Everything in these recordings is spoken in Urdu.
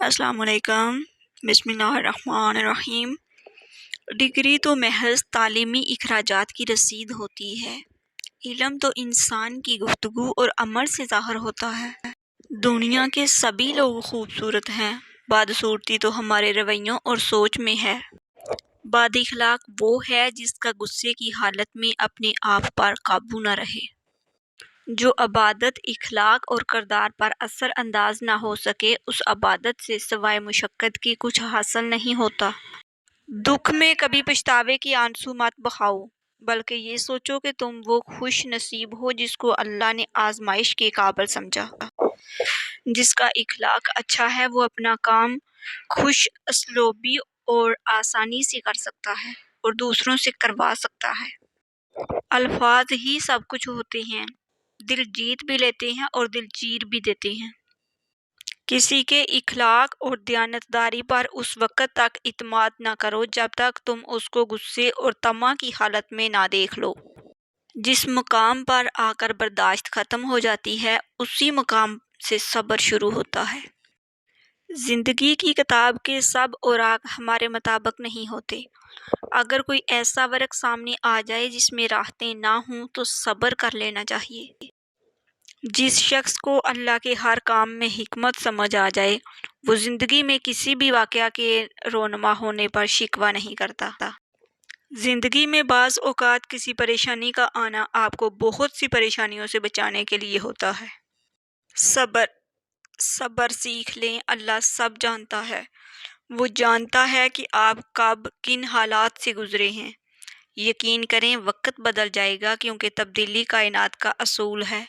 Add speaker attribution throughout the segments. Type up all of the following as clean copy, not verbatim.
Speaker 1: السلام علیکم۔ بسم اللہ الرحمن الرحیم۔ ڈگری تو محض تعلیمی اخراجات کی رسید ہوتی ہے۔ علم تو انسان کی گفتگو اور عمل سے ظاہر ہوتا ہے۔ دنیا کے سبھی لوگ خوبصورت ہیں، بدصورتی تو ہمارے رویوں اور سوچ میں ہے۔ بد اخلاق وہ ہے جس کا غصے کی حالت میں اپنے آپ پر قابو نہ رہے۔ جو عبادت اخلاق اور کردار پر اثر انداز نہ ہو سکے، اس عبادت سے سوائے مشقت کے کچھ حاصل نہیں ہوتا۔ دکھ میں کبھی پچھتاوے کے آنسو مت بہاؤ، بلکہ یہ سوچو کہ تم وہ خوش نصیب ہو جس کو اللہ نے آزمائش کے قابل سمجھا۔ جس کا اخلاق اچھا ہے وہ اپنا کام خوش اسلوبی اور آسانی سے کر سکتا ہے اور دوسروں سے کروا سکتا ہے۔ الفاظ ہی سب کچھ ہوتے ہیں، دل جیت بھی لیتے ہیں اور دل چیر بھی دیتے ہیں۔ کسی کے اخلاق اور دیانتداری پر اس وقت تک اعتماد نہ کرو جب تک تم اس کو غصے اور طمع کی حالت میں نہ دیکھ لو۔ جس مقام پر آ کر برداشت ختم ہو جاتی ہے، اسی مقام سے صبر شروع ہوتا ہے۔ زندگی کی کتاب کے سب اوراق ہمارے مطابق نہیں ہوتے۔ اگر کوئی ایسا ورق سامنے آ جائے جس میں راحتیں نہ ہوں تو صبر کر لینا چاہیے۔ جس شخص کو اللہ کے ہر کام میں حکمت سمجھ آ جائے، وہ زندگی میں کسی بھی واقعہ کے رونما ہونے پر شکوہ نہیں کرتا۔ زندگی میں بعض اوقات کسی پریشانی کا آنا آپ کو بہت سی پریشانیوں سے بچانے کے لیے ہوتا ہے۔ صبر سیکھ لیں، اللہ سب جانتا ہے۔ وہ جانتا ہے کہ آپ کب کن حالات سے گزرے ہیں۔ یقین کریں وقت بدل جائے گا، کیونکہ تبدیلی کائنات کا اصول ہے۔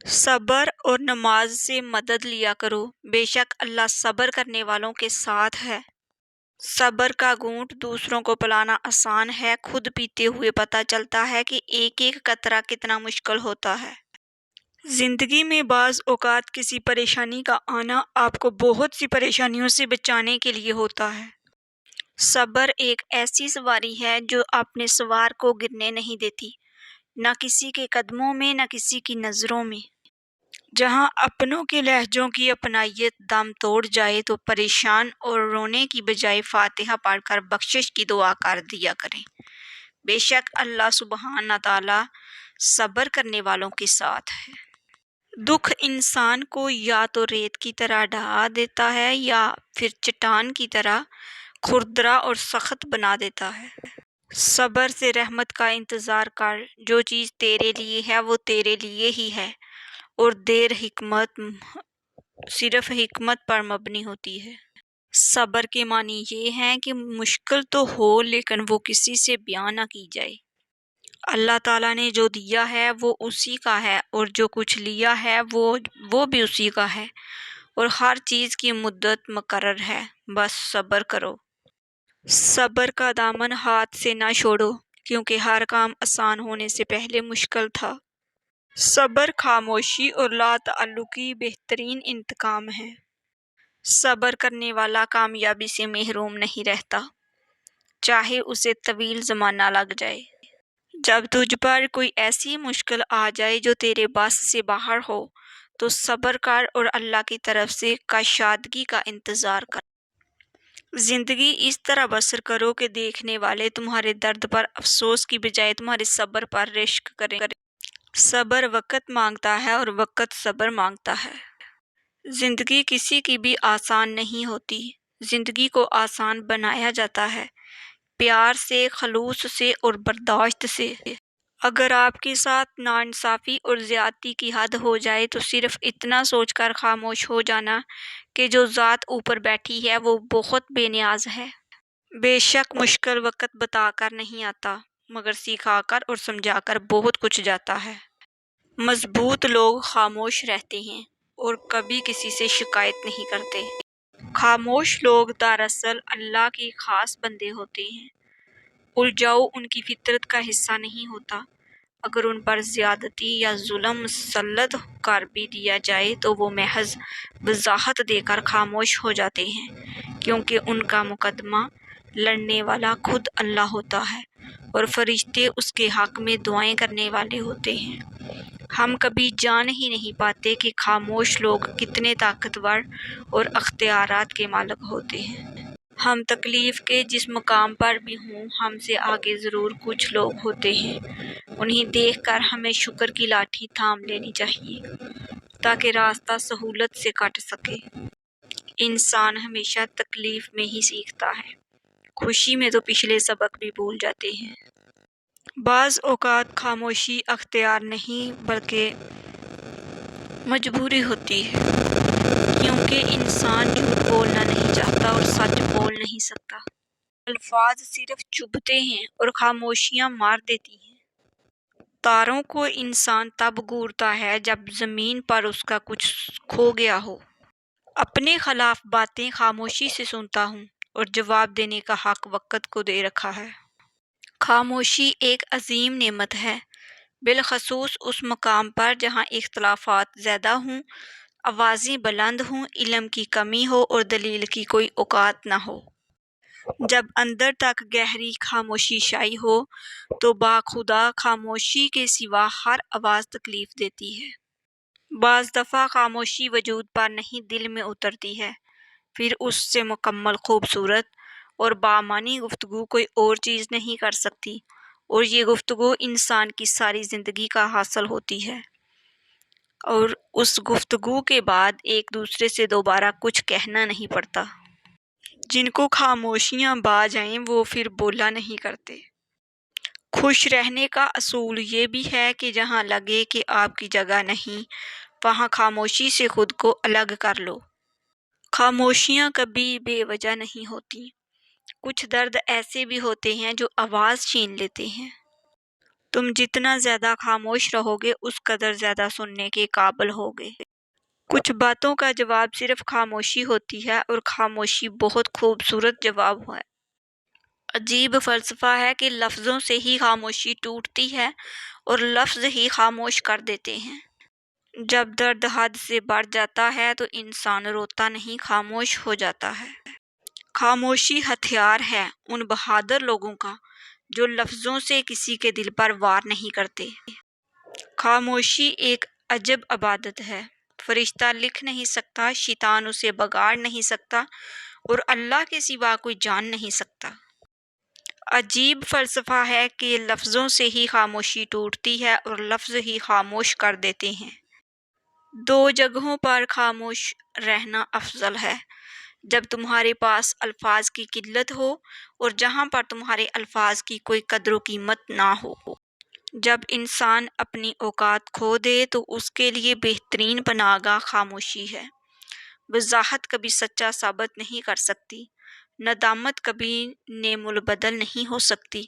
Speaker 1: صبر اور نماز سے مدد لیا کرو، بے شک اللہ صبر کرنے والوں کے ساتھ ہے۔ صبر کا گھونٹ دوسروں کو پلانا آسان ہے، خود پیتے ہوئے پتہ چلتا ہے کہ ایک ایک قطرہ کتنا مشکل ہوتا ہے۔ زندگی میں بعض اوقات کسی پریشانی کا آنا آپ کو بہت سی پریشانیوں سے بچانے کے لیے ہوتا ہے۔ صبر ایک ایسی سواری ہے جو اپنے سوار کو گرنے نہیں دیتی، نہ کسی کے قدموں میں نہ کسی کی نظروں میں۔ جہاں اپنوں کے لہجوں کی اپنائیت دم توڑ جائے تو پریشان اور رونے کی بجائے فاتحہ پڑھ کر بخشش کی دعا کر دیا کریں۔ بے شک اللہ سبحانہ تعالیٰ صبر کرنے والوں کے ساتھ ہے۔ دکھ انسان کو یا تو ریت کی طرح ڈھا دیتا ہے یا پھر چٹان کی طرح کھردرا اور سخت بنا دیتا ہے۔ صبر سے رحمت کا انتظار کر، جو چیز تیرے لیے ہے وہ تیرے لیے ہی ہے، اور دیر حکمت صرف حکمت پر مبنی ہوتی ہے۔ صبر کے معنی یہ ہیں کہ مشکل تو ہو لیکن وہ کسی سے بیان نہ کی جائے۔ اللہ تعالیٰ نے جو دیا ہے وہ اسی کا ہے، اور جو کچھ لیا ہے وہ بھی اسی کا ہے، اور ہر چیز کی مدت مقرر ہے، بس صبر کرو۔ صبر کا دامن ہاتھ سے نہ چھوڑو، کیونکہ ہر کام آسان ہونے سے پہلے مشکل تھا۔ صبر خاموشی اور لا تعلقی بہترین انتقام ہے۔ صبر کرنے والا کامیابی سے محروم نہیں رہتا، چاہے اسے طویل زمانہ لگ جائے۔ جب تجھ پر کوئی ایسی مشکل آ جائے جو تیرے بس سے باہر ہو تو صبر کر اور اللہ کی طرف سے کشادگی کا انتظار کر۔ زندگی اس طرح بسر کرو کہ دیکھنے والے تمہارے درد پر افسوس کی بجائے تمہارے صبر پر رشک کریں۔ صبر وقت مانگتا ہے اور وقت صبر مانگتا ہے۔ زندگی کسی کی بھی آسان نہیں ہوتی، زندگی کو آسان بنایا جاتا ہے پیار سے، خلوص سے اور برداشت سے۔ اگر آپ کے ساتھ ناانصافی اور زیادتی کی حد ہو جائے تو صرف اتنا سوچ کر خاموش ہو جانا کہ جو ذات اوپر بیٹھی ہے وہ بہت بے نیاز ہے۔ بے شک مشکل وقت بتا کر نہیں آتا، مگر سکھا کر اور سمجھا کر بہت کچھ جاتا ہے۔ مضبوط لوگ خاموش رہتے ہیں اور کبھی کسی سے شکایت نہیں کرتے۔ خاموش لوگ دراصل اللہ کے خاص بندے ہوتے ہیں۔ الجھاؤ ان کی فطرت کا حصہ نہیں ہوتا۔ اگر ان پر زیادتی یا ظلم مسلط کر بھی دیا جائے تو وہ محض وضاحت دے کر خاموش ہو جاتے ہیں، کیونکہ ان کا مقدمہ لڑنے والا خود اللہ ہوتا ہے اور فرشتے اس کے حق میں دعائیں کرنے والے ہوتے ہیں۔ ہم کبھی جان ہی نہیں پاتے کہ خاموش لوگ کتنے طاقتور اور اختیارات کے مالک ہوتے ہیں۔ ہم تکلیف کے جس مقام پر بھی ہوں، ہم سے آگے ضرور کچھ لوگ ہوتے ہیں۔ انہیں دیکھ کر ہمیں شکر کی لاٹھی تھام لینی چاہیے تاکہ راستہ سہولت سے کٹ سکے۔ انسان ہمیشہ تکلیف میں ہی سیکھتا ہے، خوشی میں تو پچھلے سبق بھی بھول جاتے ہیں۔ بعض اوقات خاموشی اختیار نہیں بلکہ مجبوری ہوتی ہے، کیونکہ انسان جھوٹ بولنا نہیں چاہتا اور سچ بول نہیں سکتا۔ الفاظ صرف چبھتے ہیں اور خاموشیاں مار دیتی ہیں۔ تاروں کو انسان تب گورتا ہے جب زمین پر اس کا کچھ کھو گیا ہو۔ اپنے خلاف باتیں خاموشی سے سنتا ہوں اور جواب دینے کا حق وقت کو دے رکھا ہے۔ خاموشی ایک عظیم نعمت ہے، بالخصوص اس مقام پر جہاں اختلافات زیادہ ہوں، آوازیں بلند ہوں، علم کی کمی ہو اور دلیل کی کوئی اوقات نہ ہو۔ جب اندر تک گہری خاموشی شائع ہو تو باخدا خاموشی کے سوا ہر آواز تکلیف دیتی ہے۔ بعض دفعہ خاموشی وجود پر نہیں دل میں اترتی ہے، پھر اس سے مکمل خوبصورت اور بامعنی گفتگو کوئی اور چیز نہیں کر سکتی، اور یہ گفتگو انسان کی ساری زندگی کا حاصل ہوتی ہے، اور اس گفتگو کے بعد ایک دوسرے سے دوبارہ کچھ کہنا نہیں پڑتا۔ جن کو خاموشیاں بھا جائیں وہ پھر بولا نہیں کرتے۔ خوش رہنے کا اصول یہ بھی ہے کہ جہاں لگے کہ آپ کی جگہ نہیں، وہاں خاموشی سے خود کو الگ کر لو۔ خاموشیاں کبھی بے وجہ نہیں ہوتی، کچھ درد ایسے بھی ہوتے ہیں جو آواز چھین لیتے ہیں۔ تم جتنا زیادہ خاموش رہو گے اس قدر زیادہ سننے کے قابل ہوگے۔ کچھ باتوں کا جواب صرف خاموشی ہوتی ہے، اور خاموشی بہت خوبصورت جواب ہے۔ عجیب فلسفہ ہے کہ لفظوں سے ہی خاموشی ٹوٹتی ہے اور لفظ ہی خاموش کر دیتے ہیں۔ جب درد حد سے بڑھ جاتا ہے تو انسان روتا نہیں، خاموش ہو جاتا ہے۔ خاموشی ہتھیار ہے ان بہادر لوگوں کا جو لفظوں سے کسی کے دل پر وار نہیں کرتے۔ خاموشی ایک عجب عبادت ہے، فرشتہ لکھ نہیں سکتا، شیطان اسے بگاڑ نہیں سکتا، اور اللہ کے سوا کوئی جان نہیں سکتا۔ عجیب فلسفہ ہے کہ لفظوں سے ہی خاموشی ٹوٹتی ہے اور لفظ ہی خاموش کر دیتے ہیں۔ دو جگہوں پر خاموش رہنا افضل ہے، جب تمہارے پاس الفاظ کی قلت ہو اور جہاں پر تمہارے الفاظ کی کوئی قدر و قیمت نہ ہو۔ جب انسان اپنی اوقات کھو دے تو اس کے لیے بہترین پناہ گاہ خاموشی ہے۔ وضاحت کبھی سچا ثابت نہیں کر سکتی، ندامت کبھی نعم البدل نہیں ہو سکتی،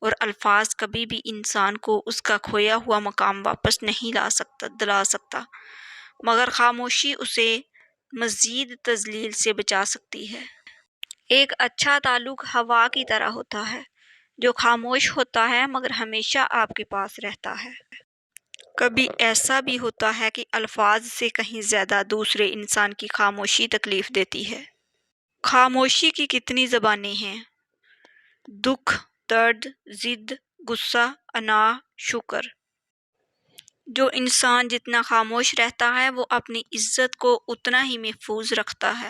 Speaker 1: اور الفاظ کبھی بھی انسان کو اس کا کھویا ہوا مقام واپس نہیں دلا سکتا، مگر خاموشی اسے مزید تذلیل سے بچا سکتی ہے۔ ایک اچھا تعلق ہوا کی طرح ہوتا ہے جو خاموش ہوتا ہے مگر ہمیشہ آپ کے پاس رہتا ہے۔ کبھی ایسا بھی ہوتا ہے کہ الفاظ سے کہیں زیادہ دوسرے انسان کی خاموشی تکلیف دیتی ہے۔ خاموشی کی کتنی زبانیں ہیں، دکھ، درد، ضد، غصہ، انا، شکر۔ جو انسان جتنا خاموش رہتا ہے وہ اپنی عزت کو اتنا ہی محفوظ رکھتا ہے۔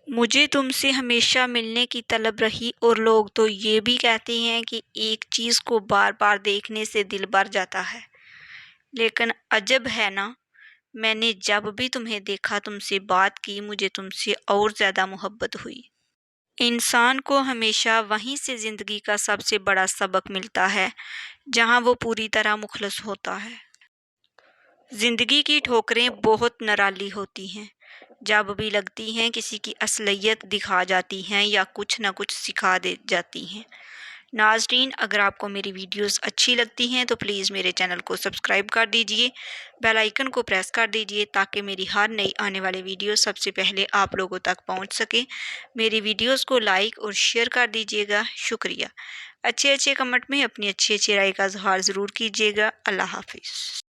Speaker 1: مجھے تم سے ہمیشہ ملنے کی طلب رہی، اور لوگ تو یہ بھی کہتے ہیں کہ ایک چیز کو بار بار دیکھنے سے دل بھر جاتا ہے، لیکن عجب ہے نا، میں نے جب بھی تمہیں دیکھا، تم سے بات کی، مجھے تم سے اور زیادہ محبت ہوئی۔ انسان کو ہمیشہ وہیں سے زندگی کا سب سے بڑا سبق ملتا ہے جہاں وہ پوری طرح مخلص ہوتا ہے۔ زندگی کی ٹھوکریں بہت نرالی ہوتی ہیں، جب بھی لگتی ہیں کسی کی اصلیت دکھا جاتی ہیں یا کچھ نہ کچھ سکھا دے جاتی ہیں۔ ناظرین، اگر آپ کو میری ویڈیوز اچھی لگتی ہیں تو پلیز میرے چینل کو سبسکرائب کر دیجئے، بیل آئیکن کو پریس کر دیجئے تاکہ میری ہر نئی آنے والی ویڈیو سب سے پہلے آپ لوگوں تک پہنچ سکے۔ میری ویڈیوز کو لائک اور شیئر کر دیجئے گا، شکریہ۔ اچھے کمنٹ میں اپنی اچھی رائے کا اظہار ضرور کیجئے گا۔ اللہ حافظ۔